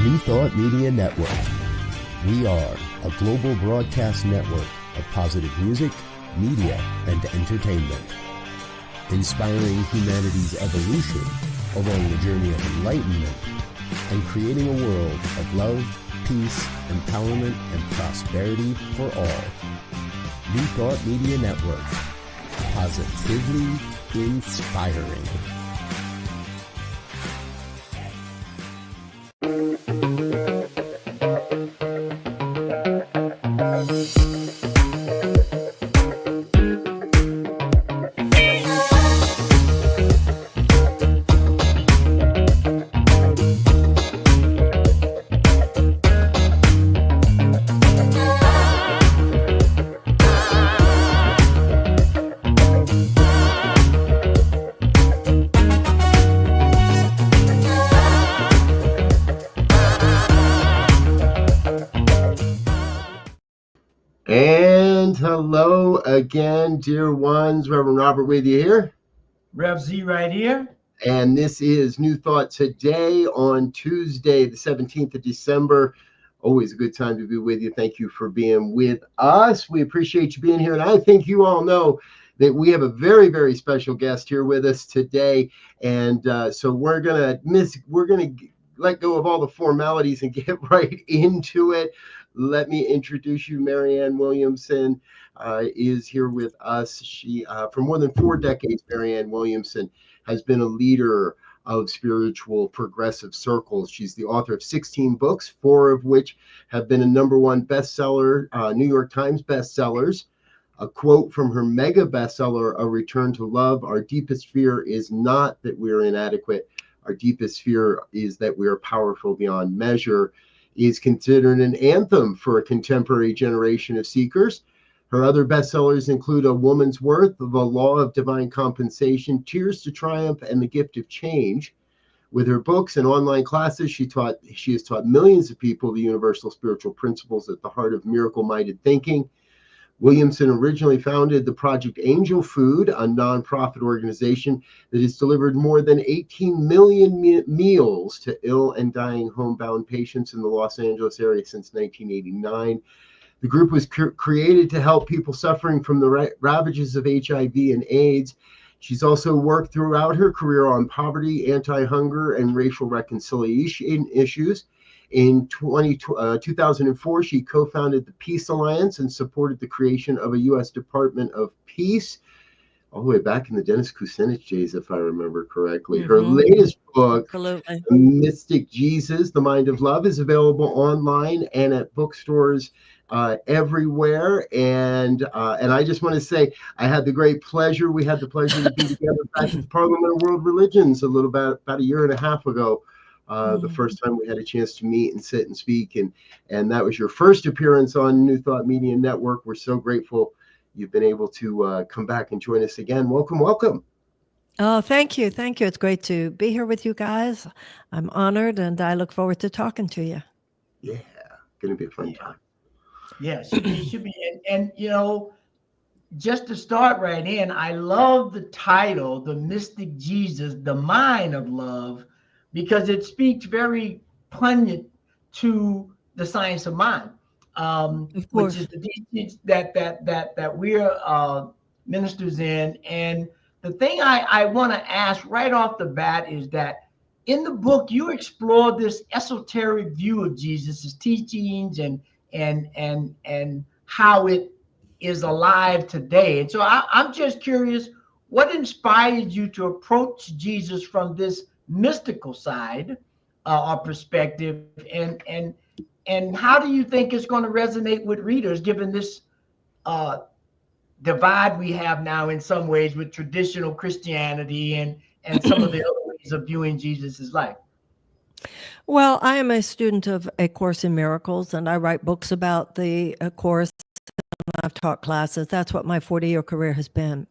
New Thought Media Network. We are a global broadcast network of positive music, media, and entertainment, inspiring humanity's evolution along the journey of enlightenment and creating a world of love, peace, empowerment, and prosperity for all. New Thought Media Network. Positively inspiring. And hello again, dear ones. Reverend Robert with you here. Rev Z right here. And this is New Thought today on Tuesday, the 17th of December. Always a good time to be with you. Thank you for being with us. We appreciate you being here. And I think you all know that we have a very, very special guest here with us today. And so we're going to let go of all the formalities and get right into it. Let me introduce you. Marianne Williamson is here with us. She, for more than 4 decades, Marianne Williamson has been a leader of spiritual progressive circles. She's the author of 16 books, 4 of which have been a #1 bestseller, New York Times bestsellers. A quote from her mega bestseller, A Return to Love: "Our deepest fear is not that we're inadequate. Our deepest fear is that we are powerful beyond measure," is considered an anthem for a contemporary generation of seekers. Her other bestsellers include A Woman's Worth, The Law of Divine Compensation, Tears to Triumph, and The Gift of Change. With her books and online classes, she has taught millions of people the universal spiritual principles at the heart of miracle-minded thinking. Williamson originally founded the Project Angel Food, a nonprofit organization that has delivered more than 18 million meals to ill and dying homebound patients in the Los Angeles area since 1989. The group was created to help people suffering from the ravages of HIV and AIDS. She's also worked throughout her career on poverty, anti-hunger, and racial reconciliation issues. In 2004, she co-founded the Peace Alliance and supported the creation of a U.S. Department of Peace, all the way back in the Dennis Kucinich days, if I remember correctly. Her latest book, Mystic Jesus, The Mind of Love, is available online and at bookstores everywhere. And I just want to say, we had the pleasure to be together back at the Parliament of World Religions about a year and a half ago. The first time we had a chance to meet and sit and speak, and that was your first appearance on New Thought Media Network. We're so grateful you've been able to come back and join us again. Welcome. Oh, thank you. It's great to be here with you guys. I'm honored, and I look forward to talking to you. Yeah, going to be a fun time. Yeah, it should be. And you know, just to start right in, I love the title, The Mystic Jesus, The Mind of Love, because it speaks very poignant to the science of mind, which is the teachings that we're ministers in. And the thing I want to ask right off the bat is that in the book you explore this esoteric view of Jesus' teachings and how it is alive today. And so I'm just curious, what inspired you to approach Jesus from this mystical side or perspective, and how do you think it's going to resonate with readers given this divide we have now in some ways with traditional Christianity and some of the other ways of viewing Jesus's life? Well, I am a student of A Course in Miracles, and I write books about the Course, and I've taught classes. That's what my 40-year career has been.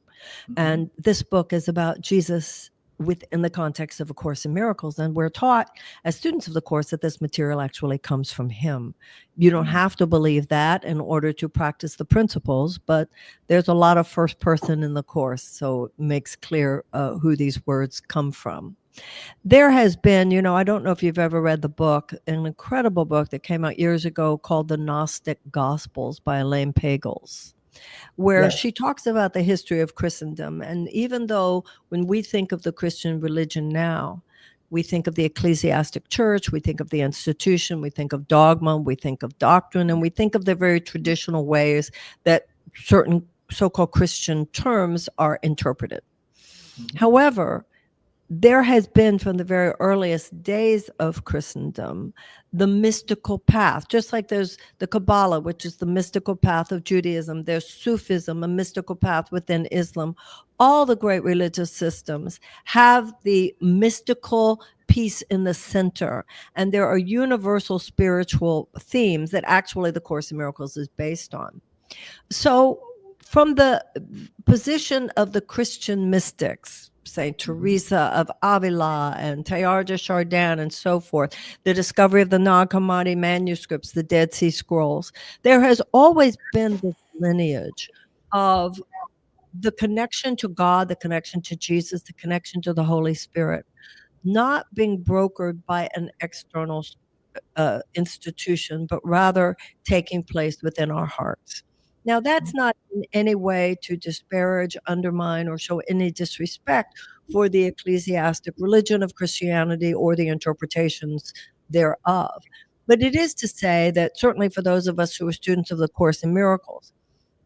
And this book is about Jesus within the context of A Course in Miracles. And we're taught as students of the Course that this material actually comes from him. You don't have to believe that in order to practice the principles, but there's a lot of first person in the Course, so it makes clear who these words come from. There has been, I don't know if you've ever read the book, an incredible book that came out years ago called The Gnostic Gospels by Elaine Pagels, where Yes. she talks about the history of Christendom. And even though when we think of the Christian religion now, we think of the ecclesiastic church, we think of the institution, we think of dogma, we think of doctrine, and we think of the very traditional ways that certain so-called Christian terms are interpreted. However, there has been from the very earliest days of Christendom, the mystical path, just like there's the Kabbalah, which is the mystical path of Judaism. There's Sufism, a mystical path within Islam. All the great religious systems have the mystical piece in the center. And there are universal spiritual themes that actually the Course in Miracles is based on. So from the position of the Christian mystics, Saint Teresa of Avila and Teilhard de Chardin and so forth, the discovery of the Nag Hammadi manuscripts, the Dead Sea Scrolls, there has always been this lineage of the connection to God, the connection to Jesus, the connection to the Holy Spirit, not being brokered by an external institution, but rather taking place within our hearts. Now, that's not in any way to disparage, undermine, or show any disrespect for the ecclesiastic religion of Christianity or the interpretations thereof. But it is to say that certainly for those of us who are students of the Course in Miracles,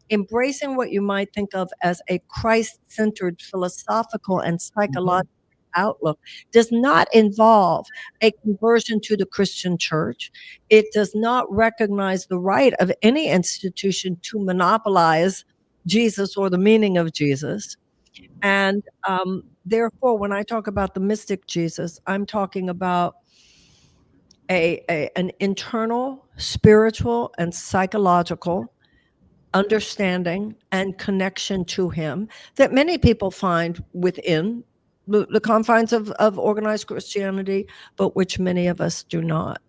embracing what you might think of as a Christ-centered philosophical and psychological outlook does not involve a conversion to the Christian church. It does not recognize the right of any institution to monopolize Jesus or the meaning of Jesus. And therefore, when I talk about the mystic Jesus, I'm talking about an internal, spiritual, and psychological understanding and connection to him that many people find within the confines of organized Christianity, but which many of us do not.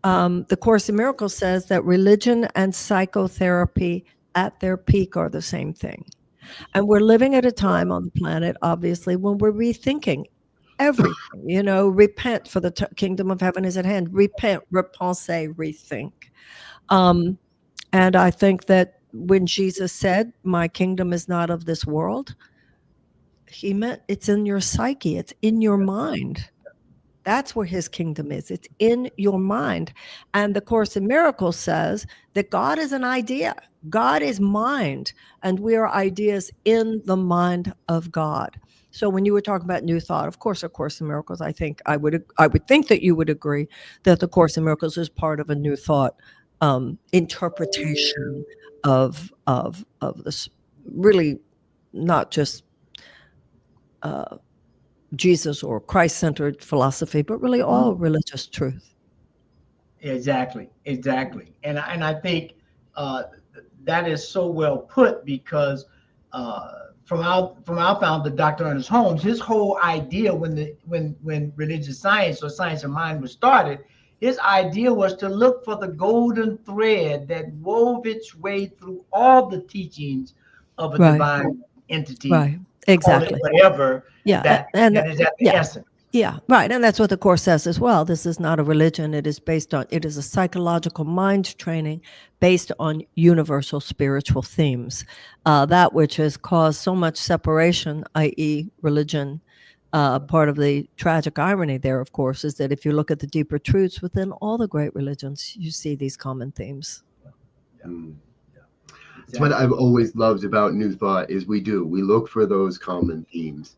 The Course in Miracles says that religion and psychotherapy at their peak are the same thing. And we're living at a time on the planet, obviously, when we're rethinking everything. Repent, for the kingdom of heaven is at hand. Repent, repense, rethink. And I think that when Jesus said, my kingdom is not of this world, he meant it's in your psyche, it's in your mind. That's where his kingdom is. It's in your mind. And the Course in Miracles says that God is an idea. God is mind, and we are ideas in the mind of God. So when you were talking about New Thought, of course, A Course in Miracles, I think I would think that you would agree that the Course in Miracles is part of a New Thought interpretation of this, really not just Jesus or Christ-centered philosophy, but really all religious truth. Exactly. And I think that is so well put, because from our founder, Dr. Ernest Holmes, his whole idea when religious science or science of mind was started, his idea was to look for the golden thread that wove its way through all the teachings of a divine entity. Right. Exactly. Whatever. Yeah. That is at the essence. Yeah, right. And that's what the Course says as well. This is not a religion. It is a psychological mind training based on universal spiritual themes. That which has caused so much separation, i.e. religion. Part of the tragic irony there, of course, is that if you look at the deeper truths within all the great religions, you see these common themes. That's what I've always loved about New Thought is we look for those common themes.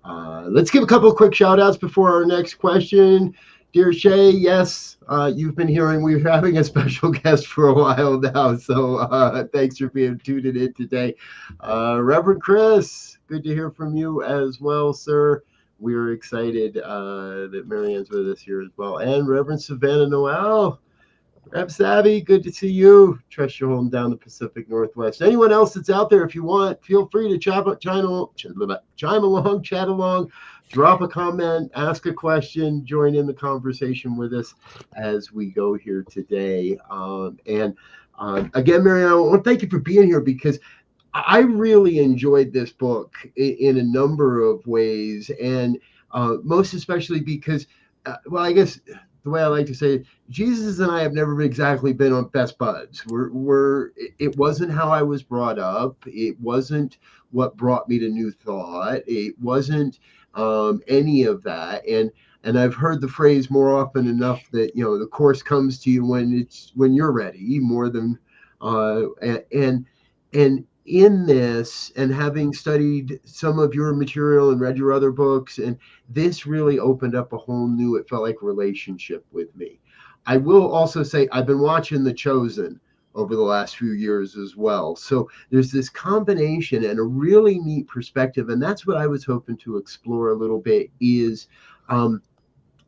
Let's give a couple of quick shout outs before our next question. Dear Shay, yes, you've been hearing we're having a special guest for a while now, so thanks for being tuned in today. Reverend Chris, good to hear from you as well, sir. We're excited that Marianne's with us here as well. And Reverend Savannah Noel. Rev Savvy, good to see you. Trust you're holding down the Pacific Northwest. Anyone else that's out there, if you want, feel free to chime along, chat along, drop a comment, ask a question, join in the conversation with us as we go here today. Again, Marianne, I want to thank you for being here, because I really enjoyed this book in a number of ways. And most especially because, well, I guess the way I like to say it, Jesus and I have never exactly been on best buds. It wasn't how I was brought up. It wasn't what brought me to New Thought. It wasn't any of that. And I've heard the phrase more often enough that, the course comes to you when you're ready, more than and in this, and having studied some of your material and read your other books, and this really opened up a whole new, it felt like, relationship with me. I will also say I've been watching The Chosen over the last few years as well. So there's this combination and a really neat perspective. And that's what I was hoping to explore a little bit is,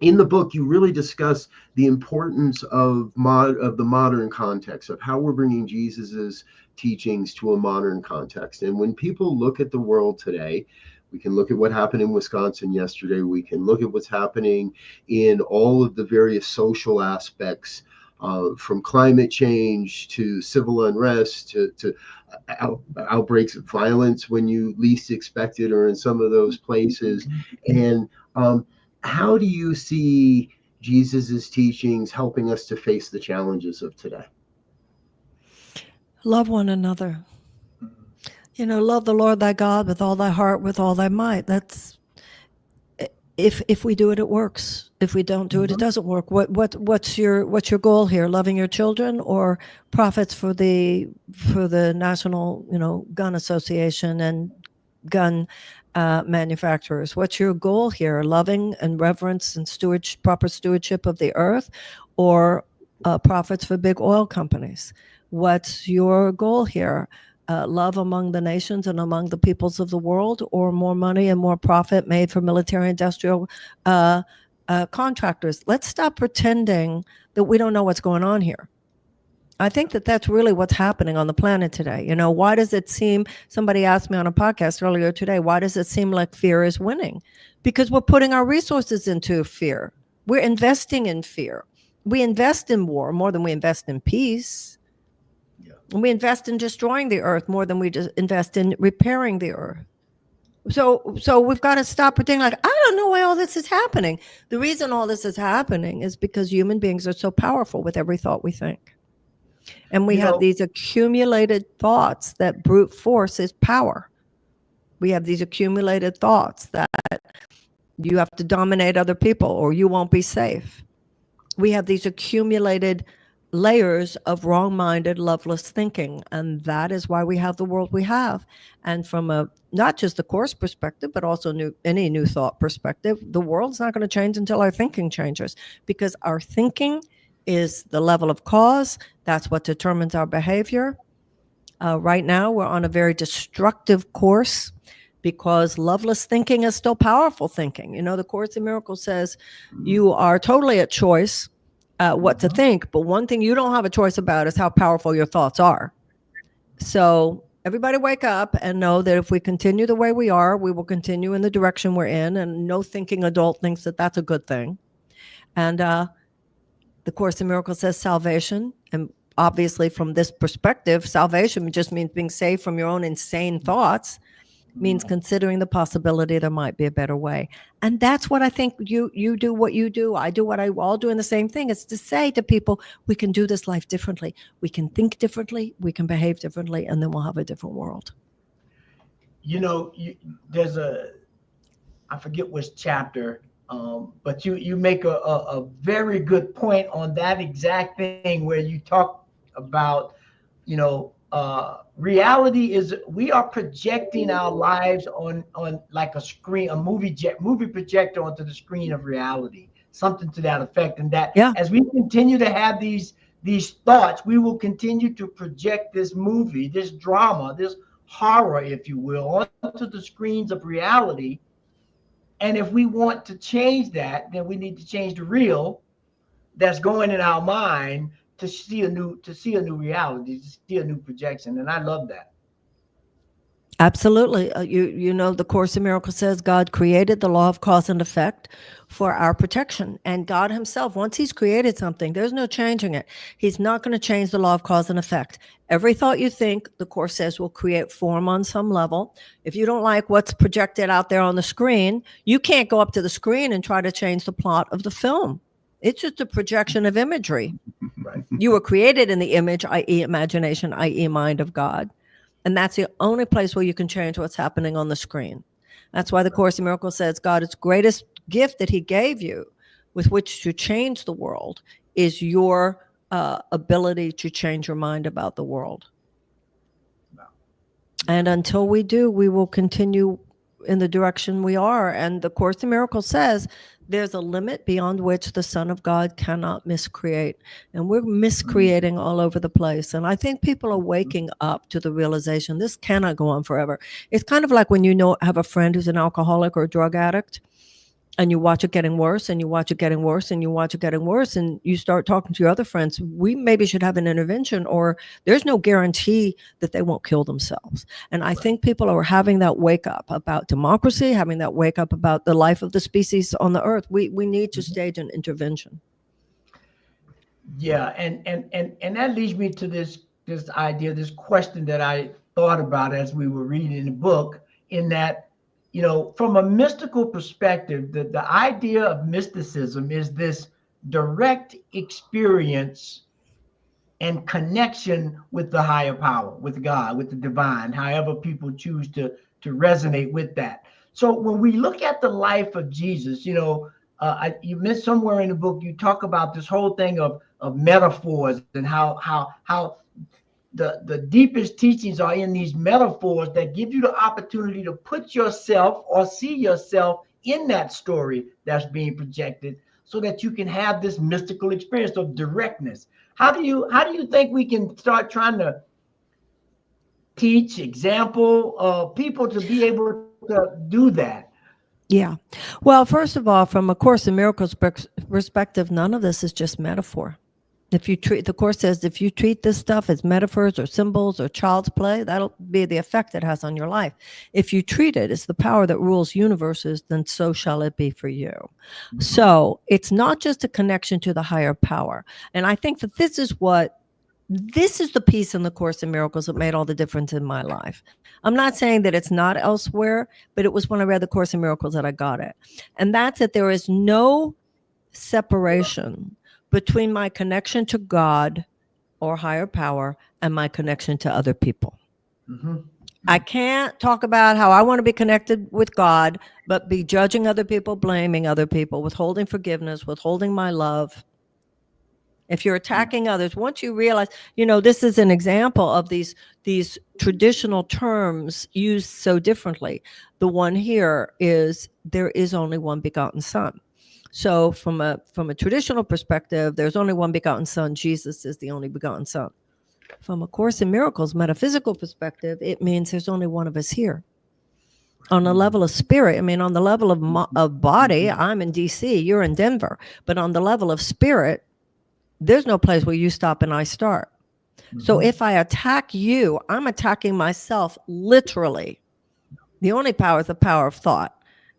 in the book, you really discuss the importance of the modern context, of how we're bringing Jesus's teachings to a modern context. And when people look at the world today, we can look at what happened in Wisconsin yesterday. We can look at what's happening in all of the various social aspects, from climate change to civil unrest to outbreaks of violence when you least expect it, or in some of those places. And how do you see Jesus's teachings helping us to face the challenges of today? Love one another. Love the Lord thy God with all thy heart, with all thy might. That's if we do it, it works. If we don't do it, it doesn't work. What's your goal here? Loving your children, or profits for the National Gun Association and gun manufacturers? What's your goal here? Loving and reverence and proper stewardship of the earth, or profits for big oil companies? What's your goal here? Love among the nations and among the peoples of the world, or more money and more profit made for military industrial contractors? Let's stop pretending that we don't know what's going on here. I think that that's really what's happening on the planet today. Why does it seem, somebody asked me on a podcast earlier today, why does it seem like fear is winning? Because we're putting our resources into fear. We're investing in fear. We invest in war more than we invest in peace. Yeah. And we invest in destroying the earth more than we just invest in repairing the earth. So we've got to stop pretending like, I don't know why all this is happening. The reason all this is happening is because human beings are so powerful with every thought we think. And we have these accumulated thoughts that brute force is power. We have these accumulated thoughts that you have to dominate other people or you won't be safe. We have these accumulated layers of wrong-minded, loveless thinking. And that is why we have the world we have. And from not just the course perspective, but also any new thought perspective, the world's not going to change until our thinking changes, because our thinking is the level of cause. That's what determines our behavior. Right now, we're on a very destructive course because loveless thinking is still powerful thinking. The Course in Miracles says you are totally at choice what to think, but one thing you don't have a choice about is how powerful your thoughts are. So everybody wake up and know that if we continue the way we are, we will continue in the direction we're in, and no thinking adult thinks that that's a good thing. And the Course in Miracles says salvation, and obviously from this perspective, salvation just means being saved from your own insane thoughts, means considering the possibility there might be a better way. And that's what I think you do what you do. I do what I all do in the same thing. It's to say to people, we can do this life differently. We can think differently. We can behave differently, and then we'll have a different world. There's I forget which chapter, but you make a very good point on that exact thing where you talk about, reality is we are projecting our lives on like a screen, a movie projector onto the screen of reality, something to that effect. And that as we continue to have these thoughts, we will continue to project this movie, this drama, this horror, if you will, onto the screens of reality. And if we want to change that, then we need to change the real that's going in our mind to see a new reality, to see a new projection. And I love that. Absolutely. You know, the Course in Miracles says God created the law of cause and effect for our protection. And God himself, once he's created something, there's no changing it. He's not going to change the law of cause and effect. Every thought you think, the Course says, will create form on some level. If you don't like what's projected out there on the screen, you can't go up to the screen and try to change the plot of the film. It's just a projection of imagery. Right. You were created in the image, i.e. imagination, i.e. mind of God. And that's the only place where you can change what's happening on the screen. That's why the Course in Miracles says God's greatest gift that he gave you with which to change the world is your ability to change your mind about the world. And until we do, we will continue in the direction we are. And the Course in Miracles says there's a limit beyond which the Son of God cannot miscreate. And we're miscreating all over the place. And I think people are waking up to the realization this cannot go on forever. It's kind of like when you have a friend who's an alcoholic or a drug addict, and you watch it getting worse, and you watch it getting worse, and you watch it getting worse, and you start talking to your other friends, we maybe should have an intervention, or there's no guarantee that they won't kill themselves. And I think people are having that wake up about democracy, having that wake up about the life of the species on the earth. We need to stage an intervention. Yeah, and that leads me to this idea, this question that I thought about as we were reading the book, in that, you know, from a mystical perspective, the idea of mysticism is this direct experience and connection with the higher power, with God, with the divine, however people choose to resonate with that. So when we look at the life of Jesus, you know, you missed somewhere in the book, you talk about this whole thing of metaphors, and how the deepest teachings are in these metaphors that give you the opportunity to put yourself or see yourself in that story that's being projected, so that you can have this mystical experience of directness. How do you think we can start trying to teach, example people to be able to do that? Yeah. Well, first of all, from a Course in Miracles perspective, none of this is just metaphor. The Course says, if you treat this stuff as metaphors or symbols or child's play, that'll be the effect it has on your life. If you treat it as the power that rules universes, then so shall it be for you. Mm-hmm. So it's not just a connection to the higher power. And I think that this is the piece in the Course in Miracles that made all the difference in my life. I'm not saying that it's not elsewhere, but it was when I read the Course in Miracles that I got it. And that's that there is no separation between my connection to God or higher power and my connection to other people. Mm-hmm. I can't talk about how I want to be connected with God, but be judging other people, blaming other people, withholding forgiveness, withholding my love. If you're attacking others, once you realize, you know, this is an example of these traditional terms used so differently. The one here is, there is only one begotten Son. So from a traditional perspective, there's only one begotten Son. Jesus is the only begotten Son. From a Course in Miracles metaphysical perspective, it means there's only one of us here. On the level of spirit, I mean, on the level of body, I'm in DC, you're in Denver. But on the level of spirit, there's no place where you stop and I start. Mm-hmm. So if I attack you, I'm attacking myself literally. The only power is the power of thought.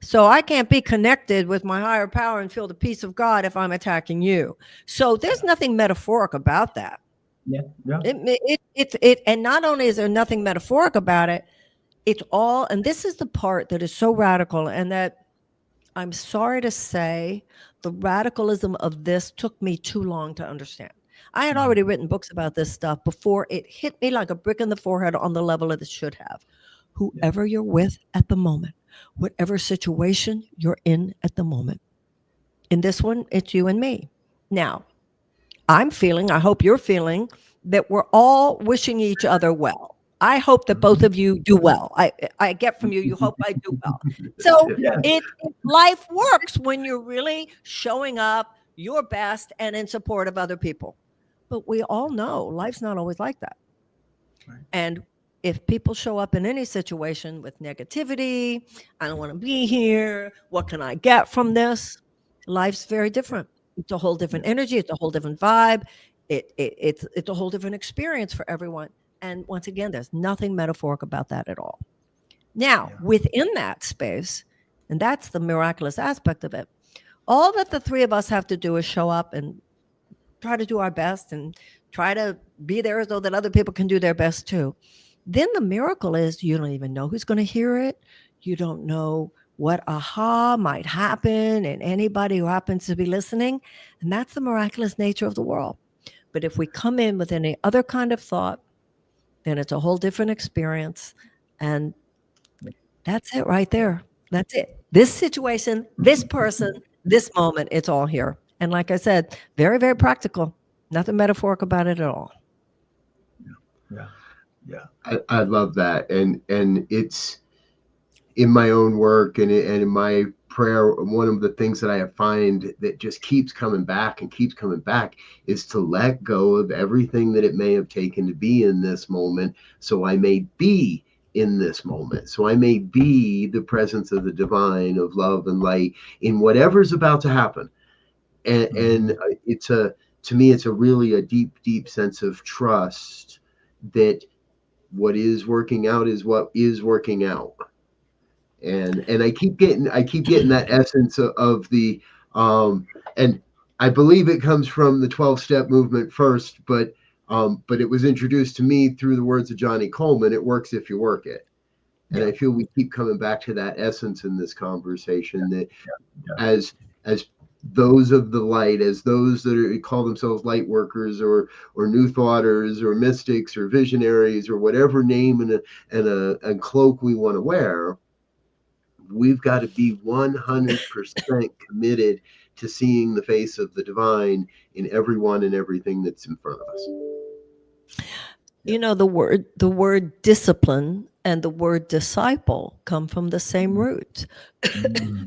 So I can't be connected with my higher power and feel the peace of God if I'm attacking you. So there's nothing metaphoric about that. Yeah. And not only is there nothing metaphoric about it, it's all, and this is the part that is so radical, and that I'm sorry to say, the radicalism of this took me too long to understand. I had already written books about this stuff before it hit me like a brick in the forehead on the level that it should have. Whoever you're with at the moment, whatever situation you're in at the moment. In this one, it's you and me. Now, I hope you're feeling that we're all wishing each other well. I hope that both of you do well. I get from you, you hope I do well. So life works when you're really showing up your best and in support of other people. But we all know life's not always like that. Right. And if people show up in any situation with negativity, I don't want to be here, what can I get from this? Life's very different. It's a whole different energy. It's a whole different vibe. It's a whole different experience for everyone. And once again, there's nothing metaphoric about that at all. Now, within that space, and that's the miraculous aspect of it, all that the three of us have to do is show up and try to do our best and try to be there so that other people can do their best too. Then the miracle is you don't even know who's going to hear it. You don't know what aha might happen in anybody who happens to be listening. And that's the miraculous nature of the world. But if we come in with any other kind of thought, then it's a whole different experience. And that's it right there. That's it. This situation, this person, this moment, it's all here. And like I said, very, very practical. Nothing metaphoric about it at all. Yeah. I love that. And it's in my own work and in my prayer, one of the things that I find that just keeps coming back is to let go of everything that it may have taken to be in this moment, so I may be in this moment, so I may be the presence of the divine, of love and light in whatever's about to happen. And to me, it's a really a deep sense of trust that what is working out is what is working out. And I keep getting that essence of the and I believe it comes from the 12-step movement first, but it was introduced to me through the words of Johnny Coleman. It works if you work it. And I feel we keep coming back to that essence in this conversation, that as those of the light, as those that call themselves light workers or new thoughters or mystics or visionaries or whatever name and a cloak we want to wear, we've got to be 100% committed to seeing the face of the divine in everyone and everything that's in front of us. You know, the word discipline and the word disciple come from the same root.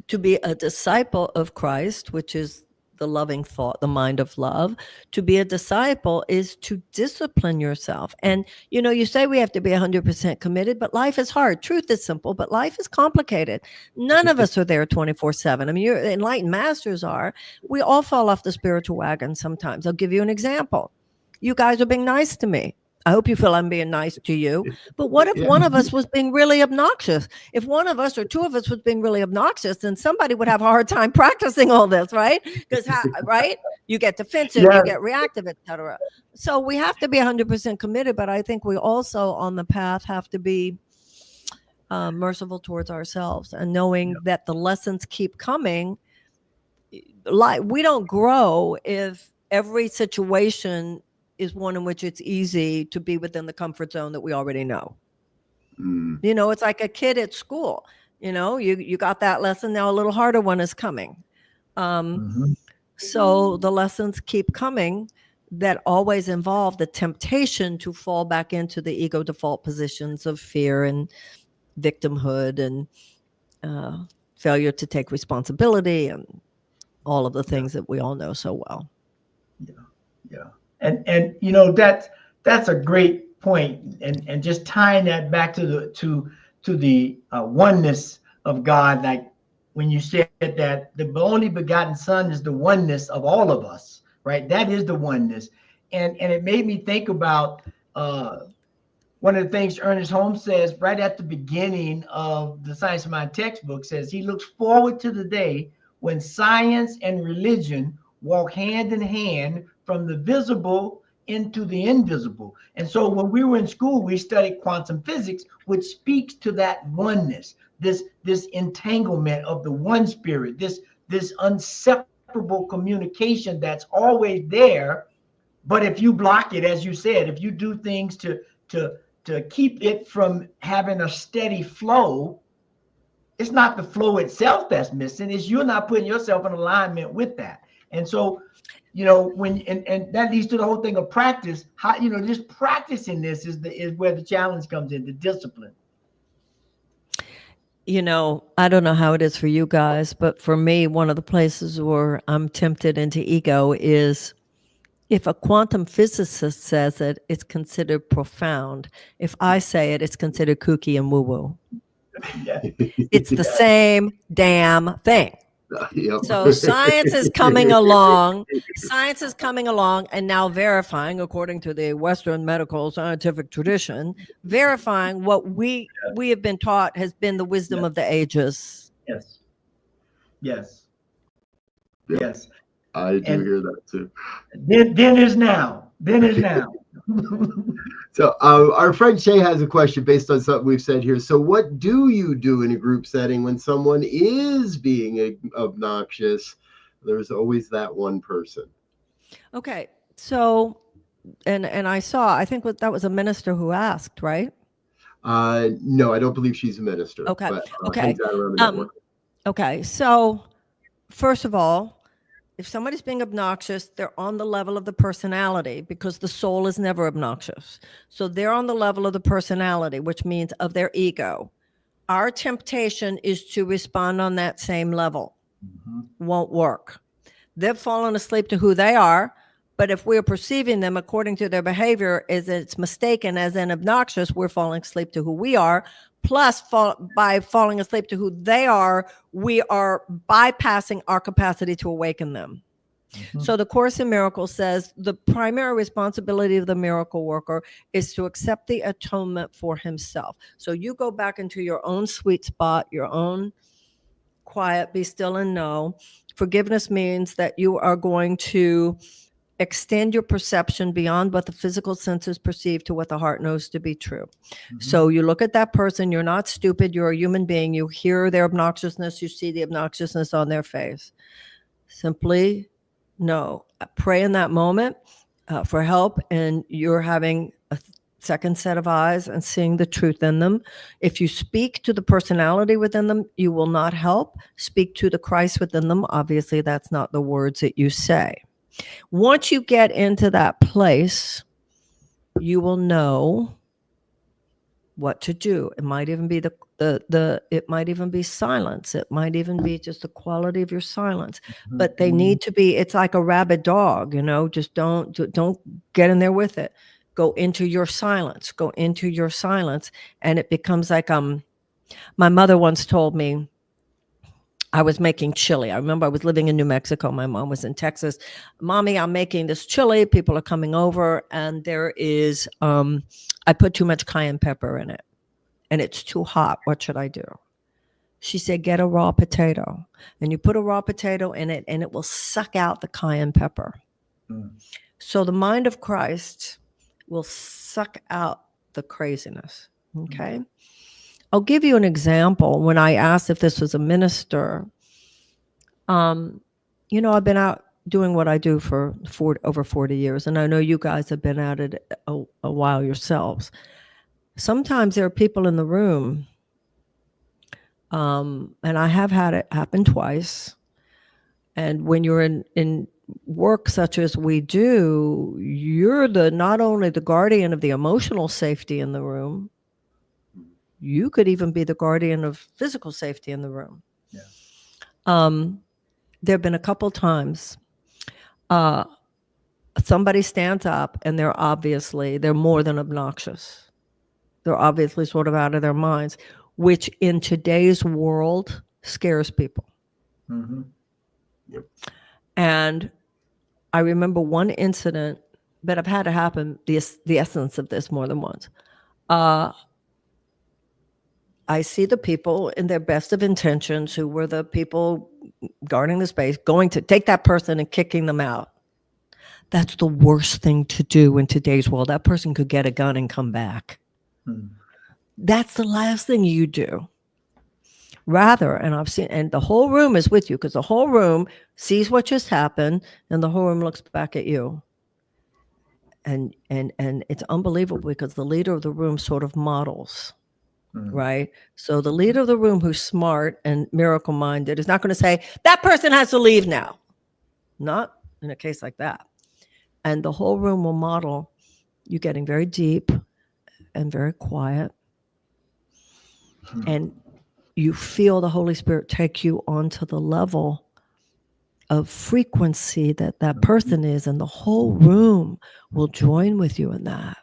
To be a disciple of Christ, which is the loving thought, the mind of love. To be a disciple is to discipline yourself. And, you know, you say we have to be 100% committed, but life is hard. Truth is simple, but life is complicated. None of us are there 24/7. I mean, your enlightened masters are. We all fall off the spiritual wagon sometimes. I'll give you an example. You guys are being nice to me. I hope you feel I'm being nice to you. But what if one of us was being really obnoxious? If one of us or two of us was being really obnoxious, then somebody would have a hard time practicing all this, right? Because, right? You get defensive, you get reactive, etc. So we have to be 100% committed, but I think we also on the path have to be merciful towards ourselves and knowing that the lessons keep coming. Like, we don't grow if every situation is one in which it's easy to be within the comfort zone that we already know. You know, it's like a kid at school. You know, you got that lesson, now a little harder one is coming. So the lessons keep coming that always involve the temptation to fall back into the ego default positions of fear and victimhood and failure to take responsibility and all of the things that we all know so well. And you know, that's a great point. And just tying that back to the oneness of God, like when you said that the only begotten Son is the oneness of all of us, right? That is the oneness. And it made me think about one of the things Ernest Holmes says right at the beginning of the Science of Mind textbook, says he looks forward to the day when science and religion walk hand in hand from the visible into the invisible. And so when we were in school, we studied quantum physics, which speaks to that oneness, this entanglement of the one spirit, this inseparable communication that's always there. But if you block it, as you said, if you do things to keep it from having a steady flow, it's not the flow itself that's missing, it's you're not putting yourself in alignment with that. And so, you know, when and that leads to the whole thing of practice. How, you know, just practicing this is where the challenge comes in, the discipline. You know, I don't know how it is for you guys, but for me, one of the places where I'm tempted into ego is if a quantum physicist says it, it's considered profound. If I say it, it's considered kooky and woo-woo. It's the same damn thing. Yep. So science is coming along. Science is coming along and now verifying, according to the Western medical scientific tradition, verifying what we have been taught has been the wisdom of the ages. Yes. Yes. Yep. Yes. I do hear that too. Then is now. Then is now. So our friend Shay has a question based on something we've said here. So what do you do in a group setting when someone is being obnoxious? There's always that one person. Okay. So, and I think that was a minister who asked, right? No, I don't believe she's a minister. Okay. But, Okay. hangs out around the network. Okay. So first of all, if somebody's being obnoxious, they're on the level of the personality, because the soul is never obnoxious. So they're on the level of the personality, which means of their ego. Our temptation is to respond on that same level. Won't work. They've fallen asleep to who they are, but if we're perceiving them according to their behavior as it's mistaken as an obnoxious, we're falling asleep to who we are. Plus, by falling asleep to who they are, we are bypassing our capacity to awaken them. So the Course in Miracles says the primary responsibility of the miracle worker is to accept the atonement for himself. So you go back into your own sweet spot, your own quiet, be still and know. Forgiveness means that you are going to extend your perception beyond what the physical senses perceive to what the heart knows to be true. So you look at that person, you're not stupid, you're a human being, you hear their obnoxiousness, you see the obnoxiousness on their face. Simply know, pray in that moment for help, and you're having a second set of eyes and seeing the truth in them. If you speak to the personality within them, you will not help. Speak to the Christ within them. Obviously, that's not the words that you say. Once you get into that place, you will know what to do. It might even be it might even be silence. It might even be just the quality of your silence. But they need to be, it's like a rabid dog, just don't get in there with it. Go into your silence. Go into your silence. And it becomes like my mother once told me, I was making chili. I remember I was living in New Mexico. My mom was in Texas. Mommy, I'm making this chili. People are coming over, and there is, I put too much cayenne pepper in it, and it's too hot. What should I do? She said, get a raw potato, and you put a raw potato in it, and it will suck out the cayenne pepper. So the mind of Christ will suck out the craziness. Okay. I'll give you an example. When I asked if this was a minister, I've been out doing what I do for over 40 years, and I know you guys have been at it a while yourselves. Sometimes there are people in the room, and I have had it happen twice. And when you're in work such as we do, you're not only the guardian of the emotional safety in the room, you could even be the guardian of physical safety in the room. There have been a couple times somebody stands up and they're more than obnoxious. They're obviously sort of out of their minds, which in today's world scares people. And I remember one incident, but I've had it happen, the essence of this more than once. I see the people in their best of intentions, who were the people guarding the space, going to take that person and kicking them out. That's the worst thing to do in today's world. That person could get a gun and come back. That's the last thing you do. Rather, and I've seen, and the whole room is with you, because the whole room sees what just happened, and the whole room looks back at you. And it's unbelievable, because the leader of the room sort of models. Right? So the leader of the room, who's smart and miracle minded, is not going to say, that person has to leave now. Not in a case like that. And the whole room will model you getting very deep and very quiet. And you feel the Holy Spirit take you onto the level of frequency that person is, and the whole room will join with you in that.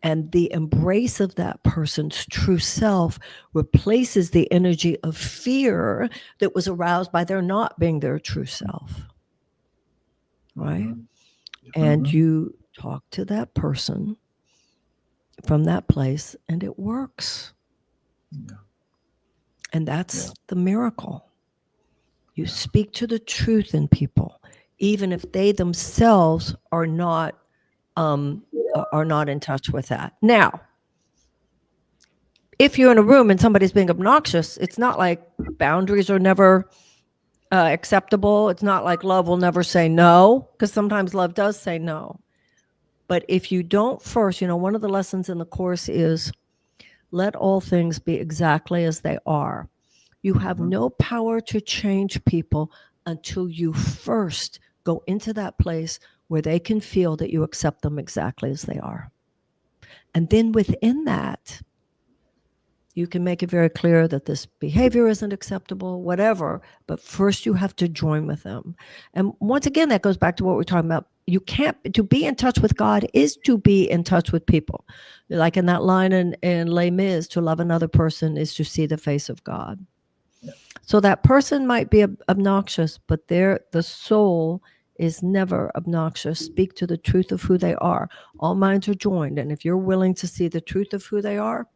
And the embrace of that person's true self replaces the energy of fear that was aroused by their not being their true self. Right? Mhm. And Mhm. you talk to that person from that place, and it works. Yeah. And that's Yeah. the miracle. You Yeah. speak to the truth in people, even if they themselves are not in touch with that. Now, if you're in a room and somebody's being obnoxious, it's not like boundaries are never acceptable. It's not like love will never say no, because sometimes love does say no. But if you don't first, one of the lessons in the course is let all things be exactly as they are. You have no power to change people until you first go into that place where they can feel that you accept them exactly as they are. And then within that, you can make it very clear that this behavior isn't acceptable, whatever, but first you have to join with them. And once again, that goes back to what we're talking about. To be in touch with God is to be in touch with people. Like in that line in Les Mis, to love another person is to see the face of God. Yeah. So that person might be obnoxious, but the soul is never obnoxious. Speak to the truth of who they are. All minds are joined. And if you're willing to see the truth of who they are,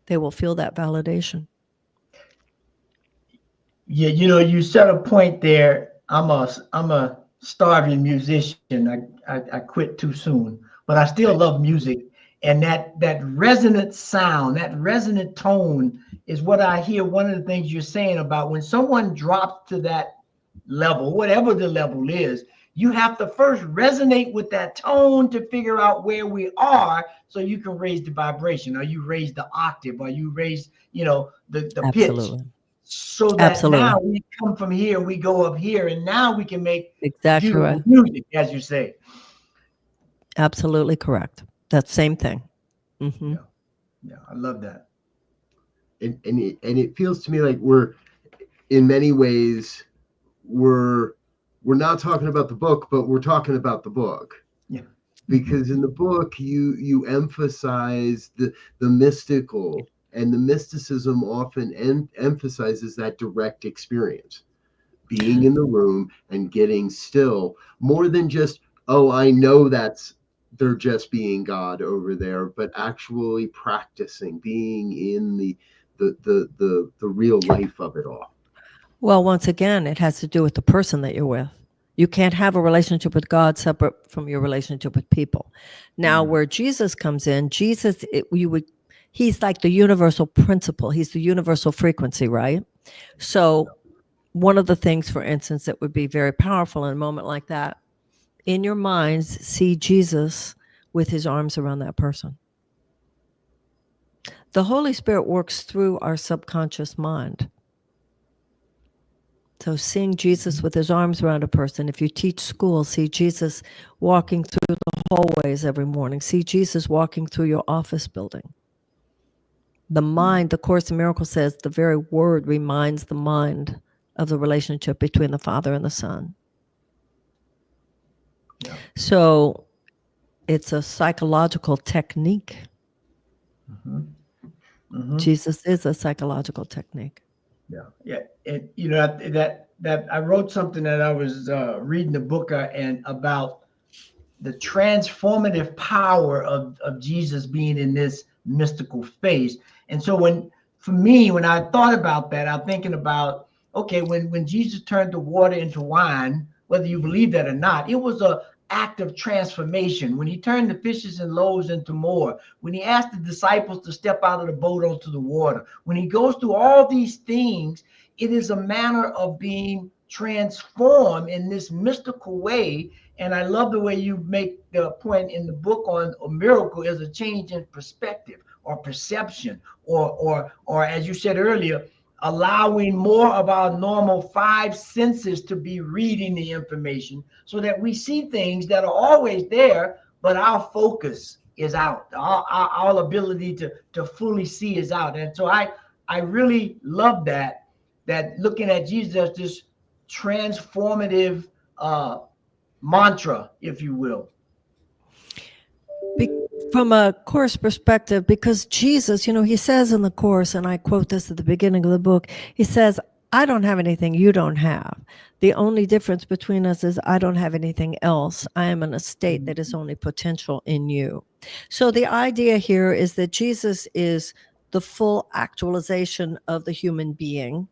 they will feel that validation. Yeah, you set a point there. I'm a starving musician. I quit too soon, but I still love music. And that resonant sound, that resonant tone is what I hear. One of the things you're saying about when someone drops to that level, whatever the level is, you have to first resonate with that tone to figure out where we are so you can raise the vibration, or you raise the octave, or you raise, the pitch. Absolutely. So that Absolutely. now we come from here, we go up here, and now we can make Exactly beautiful right. music, as you say. Absolutely correct. That same thing. Mm-hmm. Yeah, I love that. And it feels to me like we're, in many ways, we're not talking about the book, but we're talking about the book. Yeah. Because in the book you emphasize the mystical, and the mysticism often emphasizes that direct experience, being in the room and getting still, more than just, oh, I know they're just being God over there, but actually practicing being in the real life of it all. Well, once again, it has to do with the person that you're with. You can't have a relationship with God separate from your relationship with people. Now, where Jesus comes in, he's like the universal principle. He's the universal frequency, right? So one of the things, for instance, that would be very powerful in a moment like that, in your minds, see Jesus with his arms around that person. The Holy Spirit works through our subconscious mind. So seeing Jesus with his arms around a person, if you teach school, see Jesus walking through the hallways every morning, see Jesus walking through your office building. The mind, the Course in Miracles says, the very word reminds the mind of the relationship between the Father and the Son. Yeah. So it's a psychological technique. Mm-hmm. Mm-hmm. Jesus is a psychological technique. Yeah. And that I wrote something that I was reading the book and about the transformative power of Jesus being in this mystical space. And so when I thought about that, I'm thinking about, okay, when Jesus turned the water into wine, whether you believe that or not, it was a act of transformation. When he turned the fishes and loaves into more, when he asked the disciples to step out of the boat onto the water, when he goes through all these things, it is a manner of being transformed in this mystical way. And I love the way you make the point in the book on a miracle is a change in perspective or perception, or as you said earlier, allowing more of our normal five senses to be reading the information so that we see things that are always there, but our focus is out. Our ability to fully see is out. And so I really love that looking at Jesus as this transformative mantra, if you will. from a Course perspective, because Jesus, he says in the Course, and I quote this at the beginning of the book, he says, I don't have anything you don't have. The only difference between us is I don't have anything else. I am in a state that is only potential in you. So the idea here is that Jesus is the full actualization of the human being,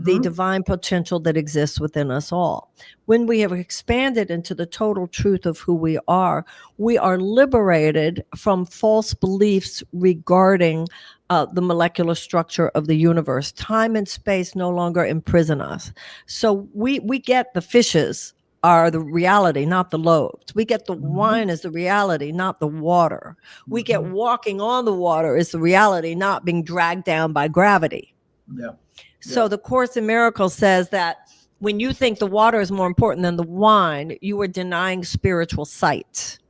the divine potential that exists within us all. When we have expanded into the total truth of who we are liberated from false beliefs regarding the molecular structure of the universe. Time and space no longer imprison us. So we get the fishes are the reality, not the loaves. We get the wine as the reality, not the water. We get walking on the water as the reality, not being dragged down by gravity. Yeah. So the Course in Miracles says that when you think the water is more important than the wine, you are denying spiritual sight.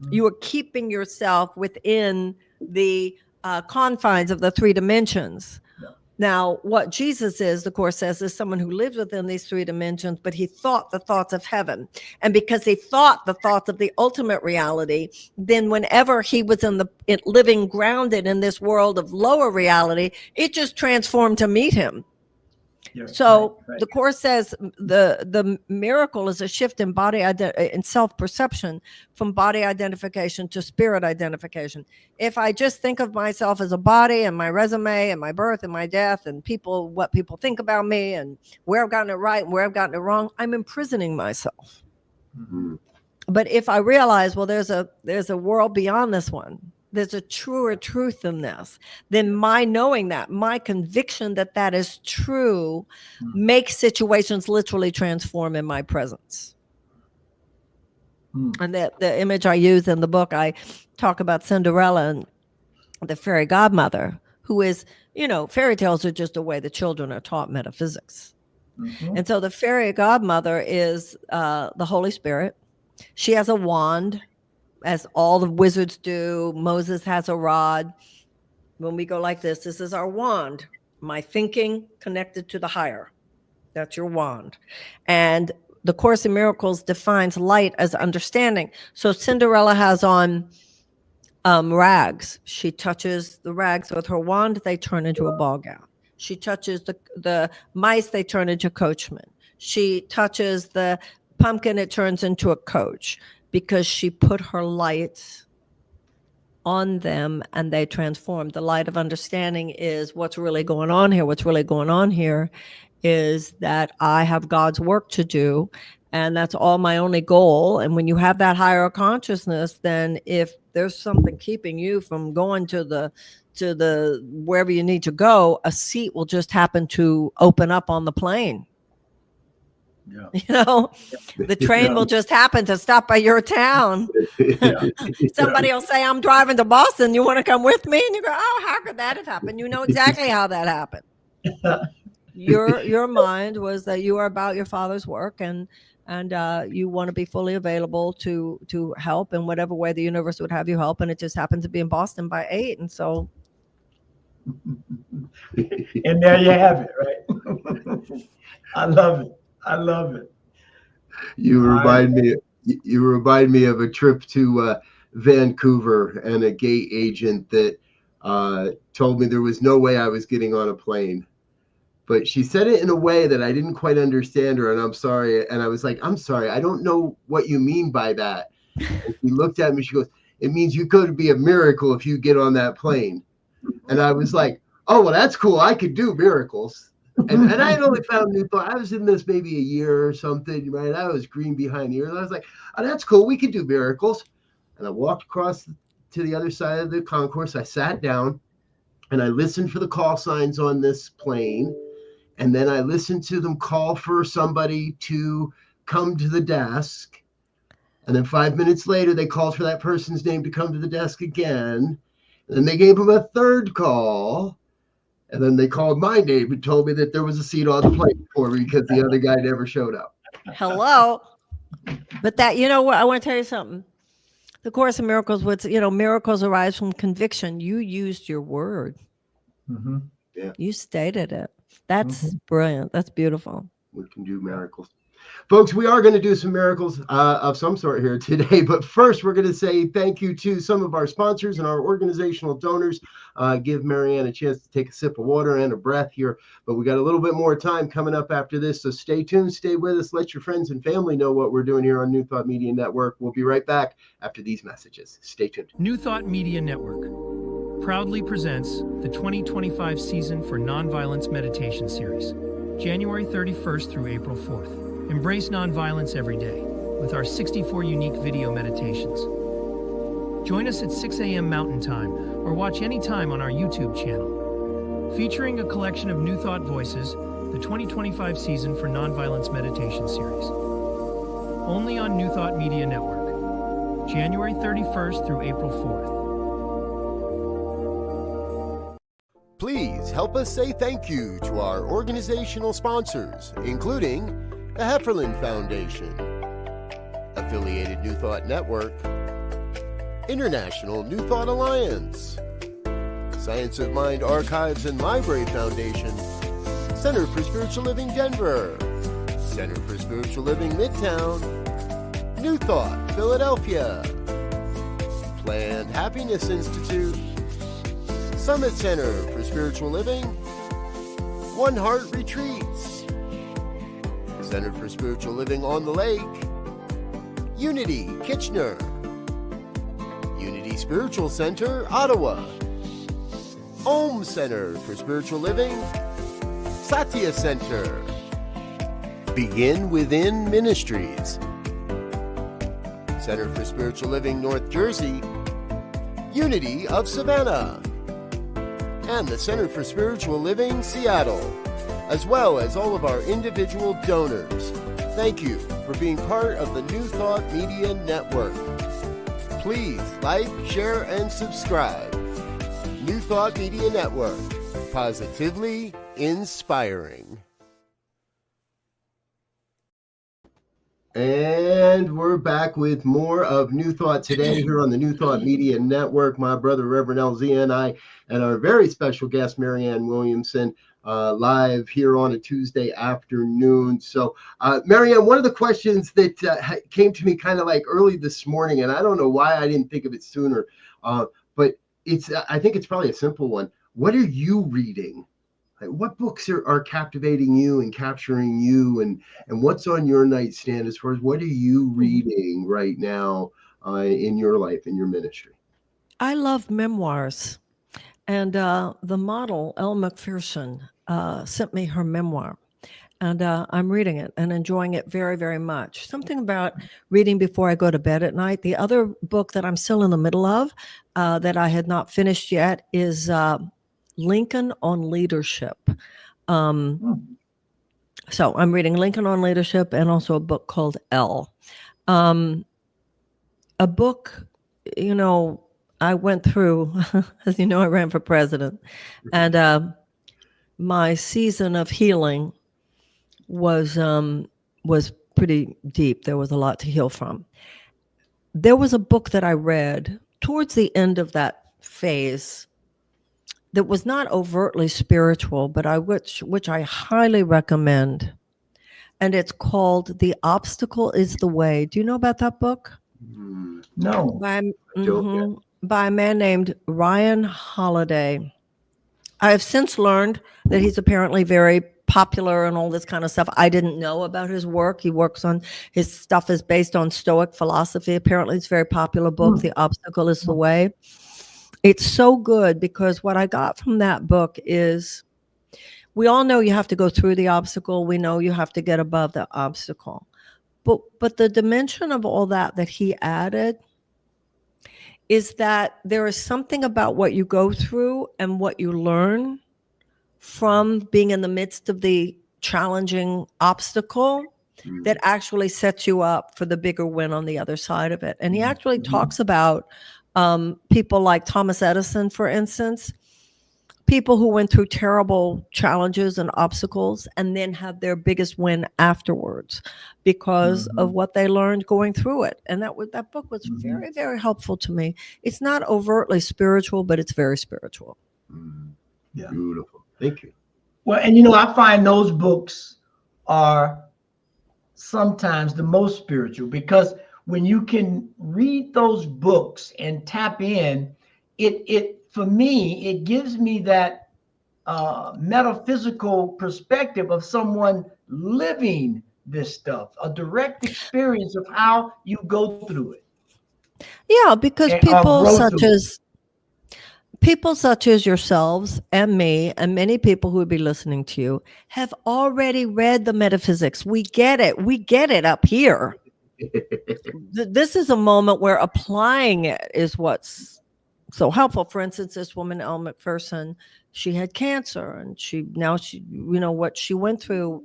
You are keeping yourself within the confines of the three dimensions. Now, what Jesus is, the Course says, is someone who lives within these three dimensions, but he thought the thoughts of heaven. And because he thought the thoughts of the ultimate reality, then whenever he was living grounded in this world of lower reality, it just transformed to meet him. So the Course says the miracle is a shift in in self-perception from body identification to spirit identification. If I just think of myself as a body and my resume and my birth and my death and what people think about me and where I've gotten it right and where I've gotten it wrong, I'm imprisoning myself. But if I realize, well, there's a world beyond this one, there's a truer truth in this, then my knowing that, my conviction that that is true makes situations literally transform in my presence. And the image I use in the book, I talk about Cinderella and the fairy godmother, who is, fairy tales are just a way the children are taught metaphysics. And so the fairy godmother is the Holy Spirit. She has a wand, as all the wizards do. Moses has a rod. When we go like this is our wand. My thinking connected to the higher. That's your wand. And the Course in Miracles defines light as understanding. So Cinderella has on rags. She touches the rags with her wand. They turn into a ball gown. She touches the mice. They turn into coachmen. She touches the pumpkin. It turns into a coach. Because she put her light on them and they transformed. The light of understanding is what's really going on here. What's really going on here is that I have God's work to do, and that's all my only goal. And when you have that higher consciousness, then if there's something keeping you from going to the wherever you need to go, a seat will just happen to open up on the plane. The train will just happen to stop by your town. Somebody will say, I'm driving to Boston. You want to come with me? And you go, oh, how could that have happened? You know exactly how that happened. Your mind was that you are about your Father's work and you want to be fully available to help in whatever way the universe would have you help. And it just happened to be in Boston by 8. And so. And there you have it, right? I love it. I love it. You remind me of a trip to Vancouver and a gate agent that told me there was no way I was getting on a plane. But she said it in a way that I didn't quite understand her, and I'm sorry. And I was like, I'm sorry, I don't know what you mean by that. And she looked at me, she goes, it means you could be a miracle if you get on that plane. And I was like, oh, well, that's cool. I could do miracles. And I had only found New Thought. I was in this maybe a year or something, right? I was green behind the ears. I was like, oh, that's cool. We could do miracles. And I walked across to the other side of the concourse. I sat down and I listened for the call signs on this plane. And then I listened to them call for somebody to come to the desk. And then 5 minutes later, they called for that person's name to come to the desk again. And then they gave him a third call. And then they called my name and told me that there was a seat on the plane for me because the other guy never showed up. Hello. But that, what, I want to tell you something. The Course in Miracles, miracles arise from conviction. You used your word. Yeah. You stated it. That's brilliant. That's beautiful. We can do miracles. Folks, we are going to do some miracles of some sort here today. But first, we're going to say thank you to some of our sponsors and our organizational donors. Give Marianne a chance to take a sip of water and a breath here. But we got a little bit more time coming up after this. So stay tuned, stay with us. Let your friends and family know what we're doing here on New Thought Media Network. We'll be right back after these messages. Stay tuned. New Thought Media Network proudly presents the 2025 season for Nonviolence Meditation Series, January 31st through April 4th. Embrace nonviolence every day with our 64 unique video meditations. Join us at 6 a.m. Mountain Time or watch anytime on our YouTube channel. Featuring a collection of New Thought voices, the 2025 season for Nonviolence Meditation Series. Only on New Thought Media Network, January 31st through April 4th. Please help us say thank you to our organizational sponsors, including the Hefferland Foundation, Affiliated New Thought Network, International New Thought Alliance, Science of Mind Archives and Library Foundation, Center for Spiritual Living Denver, Center for Spiritual Living Midtown, New Thought Philadelphia, Planned Happiness Institute, Summit Center for Spiritual Living, One Heart Retreats, Center for Spiritual Living on the Lake, Unity Kitchener, Unity Spiritual Center, Ottawa, Om Center for Spiritual Living, Satya Center, Begin Within Ministries, Center for Spiritual Living North Jersey, Unity of Savannah, and the Center for Spiritual Living Seattle, as well as all of our individual donors. Thank you for being part of the New Thought Media Network. Please like, share, and subscribe. New Thought Media Network, positively inspiring. And we're back with more of New Thought today here on the New Thought Media Network. My brother, Reverend LZ, and I, and our very special guest, Marianne Williamson, live here on a Tuesday afternoon. So, Marianne, one of the questions that came to me kind of like early this morning, and I don't know why I didn't think of it sooner, but I think it's probably a simple one. What are you reading? Like, what books are captivating you and capturing you, and what's on your nightstand as far as what are you reading right now in your life, in your ministry? I love memoirs. And the model, Elle Macpherson, sent me her memoir. And I'm reading it and enjoying it very, very much. Something about reading before I go to bed at night. The other book that I'm still in the middle of that I had not finished yet is Lincoln on Leadership. So I'm reading Lincoln on Leadership and also a book called Elle. A book, you know, I went through, as you know, I ran for president, and my season of healing was pretty deep. There was a lot to heal from. There was a book that I read towards the end of that phase that was not overtly spiritual, but which I highly recommend, and it's called "The Obstacle Is the Way." Do you know about that book? No. By a man named Ryan Holiday. I have since learned that he's apparently very popular and all this kind of stuff. I didn't know about his work. He works on, his stuff is based on Stoic philosophy. Apparently it's a very popular book, The Obstacle Is the Way. It's so good because what I got from that book is, we all know you have to go through the obstacle. We know you have to get above the obstacle. But the dimension of all that he added is that there is something about what you go through and what you learn from being in the midst of the challenging obstacle that actually sets you up for the bigger win on the other side of it. And he actually talks about people like Thomas Edison, for instance, people who went through terrible challenges and obstacles and then had their biggest win afterwards because of what they learned going through it. And that book was very, very helpful to me. It's not overtly spiritual, but it's very spiritual. Yeah. Beautiful. Thank you. Well, and you know, I find those books are sometimes the most spiritual, because when you can read those books and tap in, it for me, it gives me that metaphysical perspective of someone living this stuff, a direct experience of how you go through it. Yeah, because And people such as yourselves and me and many people who would be listening to you have already read the metaphysics. We get it. We get it up here. This is a moment where applying it is what's so helpful. For instance, this woman, Elle McPherson, she had cancer, and she what she went through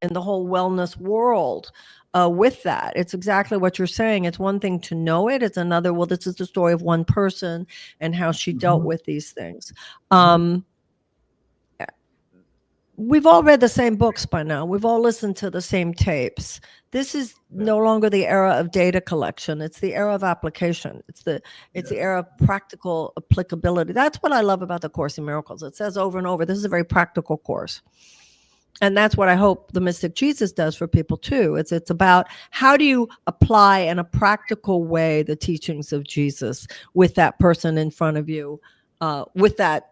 in the whole wellness world with that. It's exactly what you're saying. It's one thing to know it. It's another, well, this is the story of one person and how she dealt with these things. We've all read the same books by now. We've all listened to the same tapes. This is no longer the era of data collection. It's the era of application. It's the era of practical applicability. That's what I love about the Course in Miracles. It says over and over, this is a very practical course. And that's what I hope the Mystic Jesus does for people too. It's about how do you apply in a practical way the teachings of Jesus with that person in front of you, with that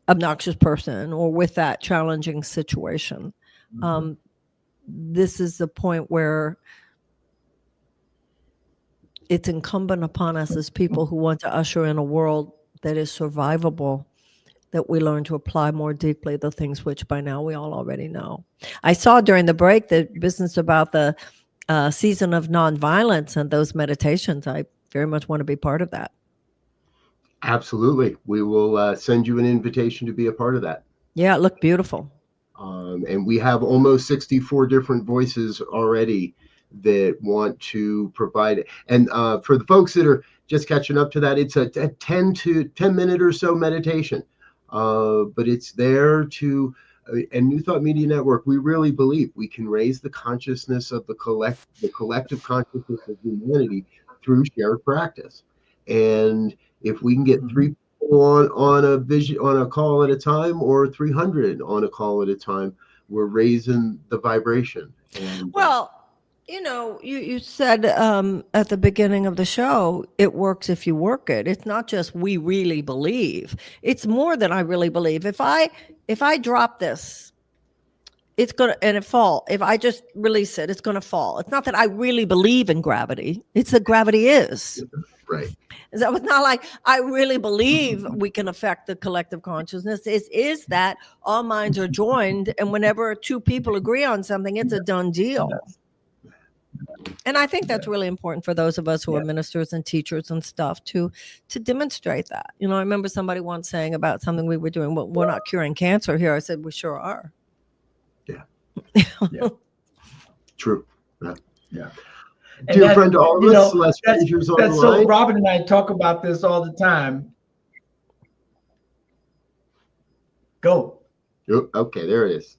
obnoxious person or with that challenging situation. This is the point where it's incumbent upon us as people who want to usher in a world that is survivable, that we learn to apply more deeply the things which by now we all already know. I saw during the break the business about the season of nonviolence and those meditations. I very much want to be part of that. Absolutely. We will send you an invitation to be a part of that. Yeah, it looked beautiful. And we have almost 64 different voices already that want to provide it. And for the folks that are just catching up to that, it's a 10 minute or so meditation. But it's there to, and New Thought Media Network, we really believe we can raise the consciousness of the collective consciousness of humanity through shared practice. And if we can get 3 people on a call at a time, or 300 on a call at a time, we're raising the vibration. And, well, you said at the beginning of the show, it works if you work it. It's not just we really believe. It's more than I really believe. If I drop this, it's gonna and it fall. If I just release it, it's gonna fall. It's not that I really believe in gravity. It's that gravity is. Right. So it's not like I really believe we can affect the collective consciousness. It is that all minds are joined, and whenever 2 people agree on something, it's a done deal. And I think that's really important for those of us who are ministers and teachers and stuff to demonstrate that. I remember somebody once saying about something we were doing, well, we're not curing cancer here. I said, we sure are. Yeah. True. Yeah. Dear friend, all of us, Celeste Frazier's on the line. So Robin and I talk about this all the time. Go. Oh, okay, there it is.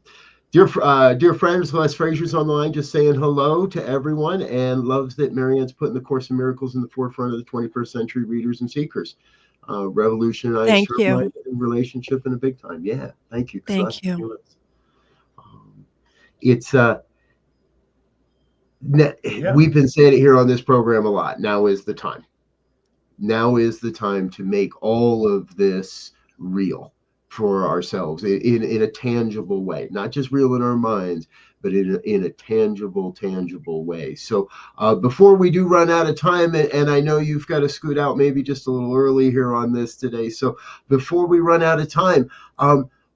Dear friend, Celeste Frazier's on the line, just saying hello to everyone, and loves that Marianne's putting the Course in Miracles in the forefront of the 21st century readers and seekers. Revolutionized her life and relationship in a big time. Yeah, thank you. Thank you. We've been saying it here on this program a lot. Now is the time. Now is the time to make all of this real for ourselves in a tangible way, not just real in our minds, but in a tangible way. So before we do run out of time, and I know you've got to scoot out maybe just a little early here on this today. So before we run out of time,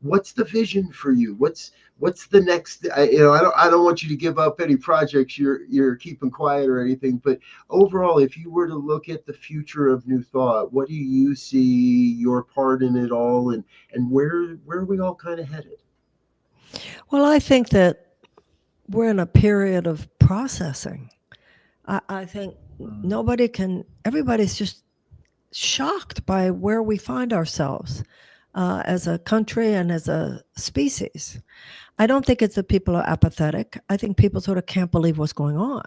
what's the vision for you? What's the next? I don't want you to give up any projects you're keeping quiet or anything. But overall, if you were to look at the future of New Thought, what do you see your part in it all, and where are we all kind of headed? Well, I think that we're in a period of processing. I think everybody's just shocked by where we find ourselves as a country and as a species. I don't think it's that people are apathetic. I think people sort of can't believe what's going on.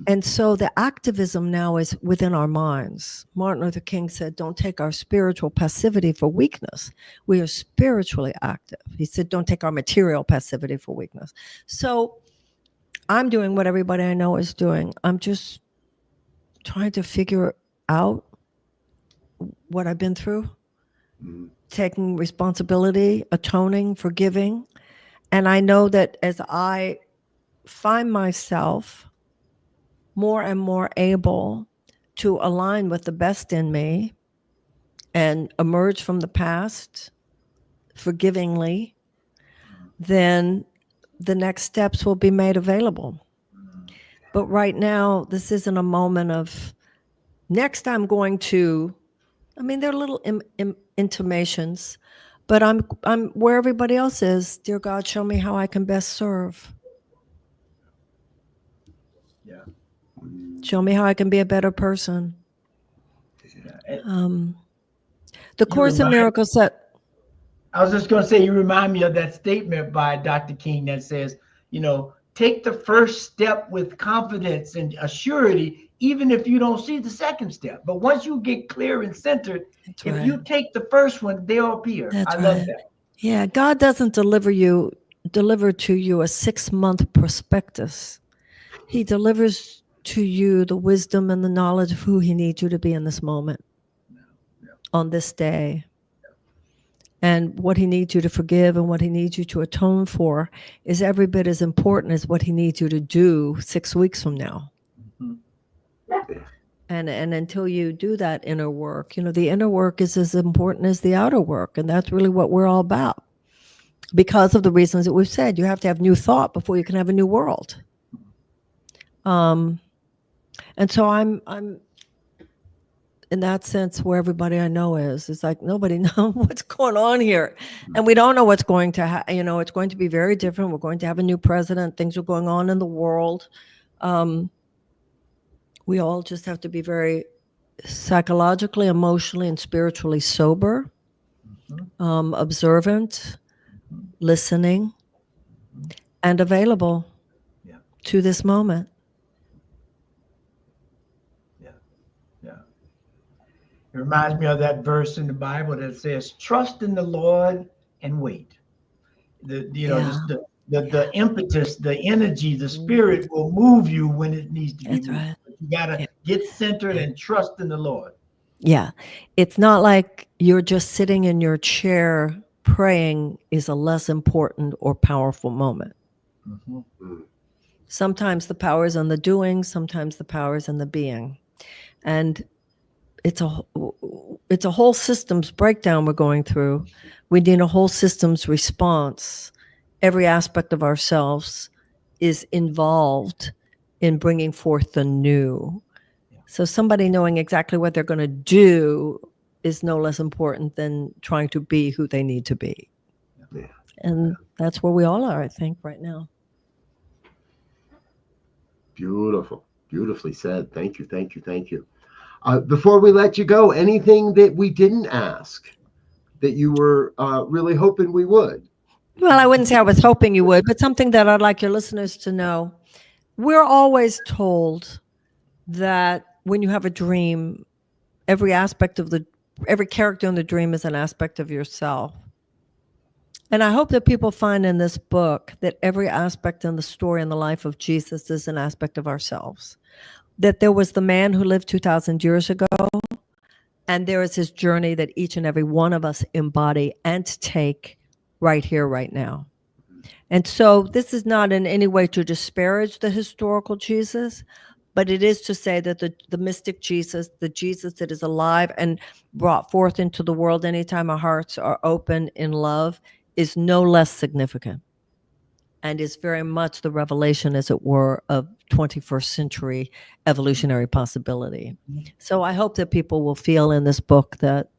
And so the activism now is within our minds. Martin Luther King said, don't take our spiritual passivity for weakness. We are spiritually active. He said, don't take our material passivity for weakness. So I'm doing what everybody I know is doing. I'm just trying to figure out what I've been through, taking responsibility, atoning, forgiving. And I know that as I find myself more and more able to align with the best in me and emerge from the past forgivingly, then the next steps will be made available. But right now, this isn't a moment of, next I'm going to, I mean, there are little intimations, but I'm where everybody else is. Dear God, show me how I can best serve. Yeah. Show me how I can be a better person. The Course in Miracles said, I was just going to say, you remind me of that statement by Dr. King that says, take the first step with confidence and assurity, even if you don't see the second step. But once you get clear and centered, if you take the first one, they'll appear. I love that. Yeah, God doesn't deliver to you a 6-month prospectus. He delivers to you the wisdom and the knowledge of who he needs you to be in this moment, on this day. And what he needs you to forgive and what he needs you to atone for is every bit as important as what he needs you to do 6 weeks from now. And until you do that inner work, the inner work is as important as the outer work. And that's really what we're all about. Because of the reasons that we've said, you have to have new thought before you can have a new world. And so I'm in that sense where everybody I know is. It's like nobody knows what's going on here. And we don't know what's going to it's going to be very different. We're going to have a new president. Things are going on in the world. We all just have to be very psychologically, emotionally, and spiritually sober, observant, listening, and available to this moment. It reminds me of that verse in the Bible that says, trust in the Lord and wait. The impetus, the energy, the spirit will move you when it needs to be moved. Right. You got to get centered and trust in the Lord. Yeah. It's not like you're just sitting in your chair praying is a less important or powerful moment. Sometimes the power is in the doing, sometimes the power is in the being. And it's a whole systems breakdown we're going through. We need a whole systems response. Every aspect of ourselves is involved in bringing forth the new. So somebody knowing exactly what they're going to do is no less important than trying to be who they need to be. And that's where we all are, I think, right now. Beautiful. Beautifully said. Thank you. Thank you. Thank you. Before we let you go, anything that we didn't ask that you were really hoping we would? Well, I wouldn't say I was hoping you would, but something that I'd like your listeners to know. We're always told that when you have a dream, every character in the dream is an aspect of yourself. And I hope that people find in this book that every aspect in the story and the life of Jesus is an aspect of ourselves. That there was the man who lived 2,000 years ago, and there is his journey that each and every one of us embody and take right here, right now. And so this is not in any way to disparage the historical Jesus, but it is to say that the mystic Jesus, the Jesus that is alive and brought forth into the world anytime our hearts are open in love, is no less significant. And is very much the revelation, as it were, of 21st century evolutionary possibility. So I hope that people will feel in this book that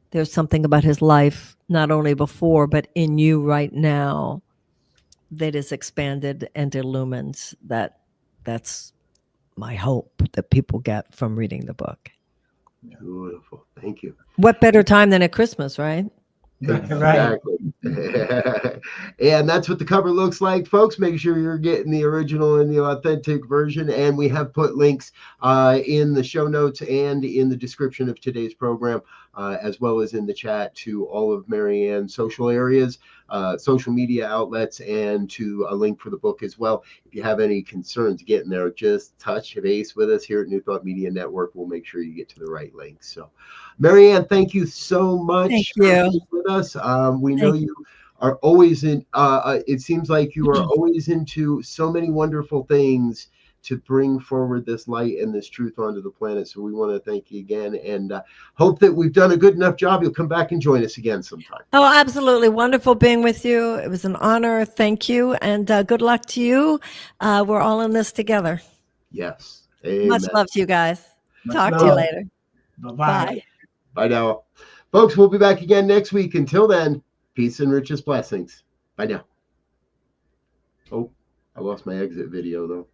there's something about his life, not only before, but in you right now, that is expanded and illumined. That's my hope that people get from reading the book. Beautiful. Thank you. What better time than at Christmas, right? Exactly. And that's what the cover looks like, folks. Make sure you're getting the original and the authentic version. And we have put links in the show notes and in the description of today's program, as well as in the chat, to all of Marianne's social areas. social media outlets and to a link for the book as well. If you have any concerns getting there, just touch base with us here at New Thought Media Network. We'll make sure you get to the right link. So, Marianne, thank you so much Thank for you. being with us. We know you are always in, it seems like you are always into so many wonderful things to bring forward this light and this truth onto the planet. So we want to thank you again, and hope that we've done a good enough job. You'll come back and join us again sometime. Oh, absolutely. Wonderful being with you. It was an honor. Thank you. And good luck to you. We're all in this together. Yes. Amen. Much love to you guys. Much Talk to love. you later. Bye-bye. Bye. Bye now. Folks, we'll be back again next week. Until then, peace and richest blessings. Bye now. Oh, I lost my exit video though.